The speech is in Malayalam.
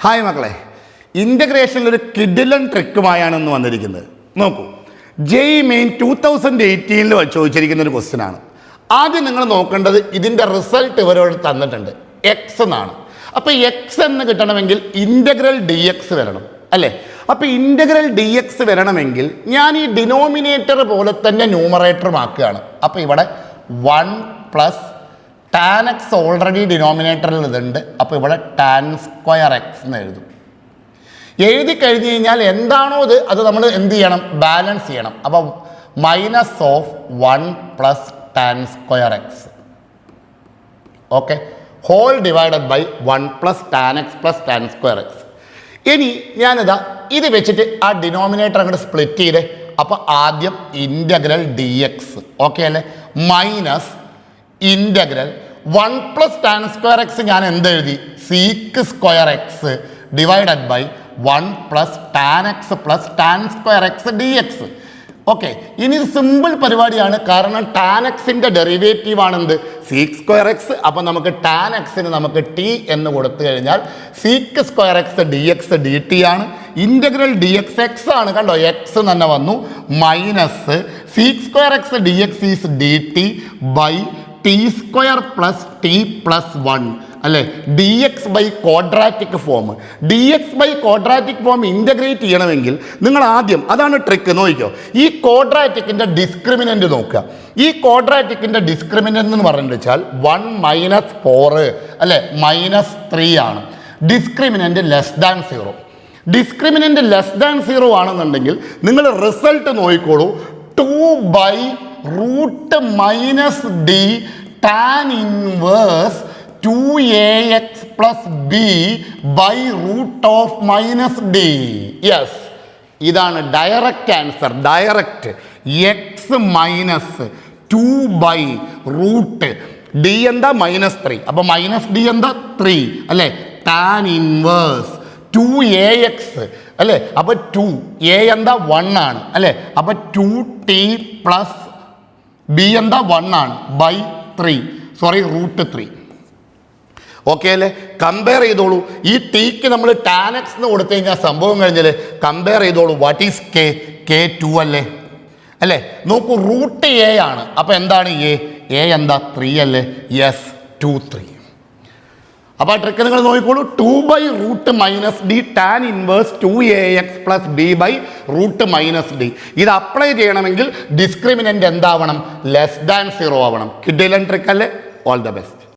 ഹായ് മക്കളെ, ഇൻ്റഗ്രേഷനിൽ ഒരു കിഡിലൻ ട്രിക്കുമായാണ് ഇന്ന് വന്നിരിക്കുന്നത്. നോക്കൂ, ജെഇ മെയിൻ 2018 ചോദിച്ചിരിക്കുന്ന ഒരു ക്വസ്റ്റ്യൻ ആണ്. ആദ്യം നിങ്ങൾ നോക്കേണ്ടത് ഇതിൻ്റെ റിസൾട്ട് ഇവരോട് തന്നിട്ടുണ്ട്, എക്സ് എന്നാണ്. അപ്പോൾ എക്സ് എന്ന് കിട്ടണമെങ്കിൽ ഇൻ്റഗ്രൽ ഡി എക്സ് വരണം അല്ലേ? അപ്പോൾ ഇൻ്റഗ്രൽ ഡി എക്സ് വരണമെങ്കിൽ ഞാൻ ഈ ഡിനോമിനേറ്റർ പോലെ തന്നെ ന്യൂമറേറ്ററും ആക്കുകയാണ്. അപ്പോൾ ഇവിടെ 1 + tan x ഓൾറെഡി ഡിനോമിനേറ്ററിൽ ഇതുണ്ട്. അപ്പോൾ ഇവിടെ tan² x എന്ന് എഴുതും. എഴുതി കഴിഞ്ഞ് കഴിഞ്ഞാൽ എന്താണോ അത് നമ്മൾ എന്ത് ചെയ്യണം? ബാലൻസ് ചെയ്യണം. അപ്പോൾ -1 + tan² x, okay, whole divided by 1 + tan x + tan² x. ഇനി ഞാനിതാ ഇത് വെച്ചിട്ട് ആ ഡിനോമിനേറ്റർ അങ്ങോട്ട് സ്പ്ലിറ്റ് ചെയ്തേ. അപ്പോൾ ആദ്യം ഇൻ്റഗ്രൽ ഡി എക്സ്, ഓക്കെ അല്ലേ, മൈനസ് ഇൻ്റഗ്രൽ 1 + tan² x ഞാൻ എന്തെഴുതി? sec² x divided by 1 + tan x + tan² x dx. Okay, ഇനി ഇത് സിമ്പിൾ പരിപാടിയാണ്, കാരണം tan x-ൻ്റെ ഡെറിവേറ്റീവ് ആണെന്ത്? sec² x. അപ്പോൾ നമുക്ക് tan x-ന് നമുക്ക് t എന്ന് കൊടുത്തു കഴിഞ്ഞാൽ sec² x dx dt ആണ്. ഇൻ്റഗ്രൽ ഡി എക്സ് എക്സ് ആണ്, കണ്ടോ, എക്സ് തന്നെ വന്നു, minus sec² x dx is dt by t² + t + 1 അല്ലേ? D x by quadratic form. D x by quadratic form integrate ചെയ്യണമെങ്കിൽ നിങ്ങൾ ആദ്യം, അതാണ് ട്രിക്ക്, നോക്കിക്കോ, ഈ ക്വാഡ്രാറ്റിക്കിൻ്റെ ഡിസ്ക്രിമിനൻ്റ് നോക്കുക. ഈ ക്വാഡ്രാറ്റിക്കിൻ്റെ ഡിസ്ക്രിമിനൻ്റ് എന്ന് പറഞ്ഞു വെച്ചാൽ 1 - 4 അല്ലേ, -3 ആണ്. ഡിസ്ക്രിമിനൻ്റ് <0. ഡിസ്ക്രിമിനൻ്റ് <0 ആണെന്നുണ്ടെങ്കിൽ നിങ്ങൾ റിസൾട്ട് നോക്കിക്കോളൂ. 2/√- d tan inverse 2ax + b /√- d. Yes, ഇതാണ് direct answer. Direct x minus 2/√. d എന്താ? -3. അപ്പോൾ -d എന്താ? 3 അല്ലേ? tan ഇൻവേഴ്സ് 2ax അല്ലേ? അപ്പോൾ 2a എന്താ? 1 ആണ് അല്ലേ? അപ്പോൾ 2t + b എന്താ? 1 ആണ് √3. ഓക്കെ അല്ലേ? കമ്പയർ ചെയ്തോളൂ. ഈ ടീക്ക് നമ്മൾ tan x എന്ന് കൊടുത്തു കഴിഞ്ഞാൽ സംഭവം കഴിഞ്ഞാൽ കമ്പയർ ചെയ്തോളൂ. വാട്ട് ഈസ് k 2 അല്ലേ? നോക്കൂ, √a ആണ്. അപ്പോൾ എന്താണ് a എന്താ? 3 അല്ലേ? യെസ്, 2 3. അപ്പോൾ ആ ട്രിക്ക് നിങ്ങൾ നോക്കിക്കോളൂ. 2/√- d tan inverse 2ax + b /√- d. ഇത് അപ്ലൈ ചെയ്യണമെങ്കിൽ ഡിസ്ക്രിമിനൻ്റ് എന്താവണം? <0 ആവണം. കിഡിലൻ ട്രിക്ക് അല്ലേ? All the best.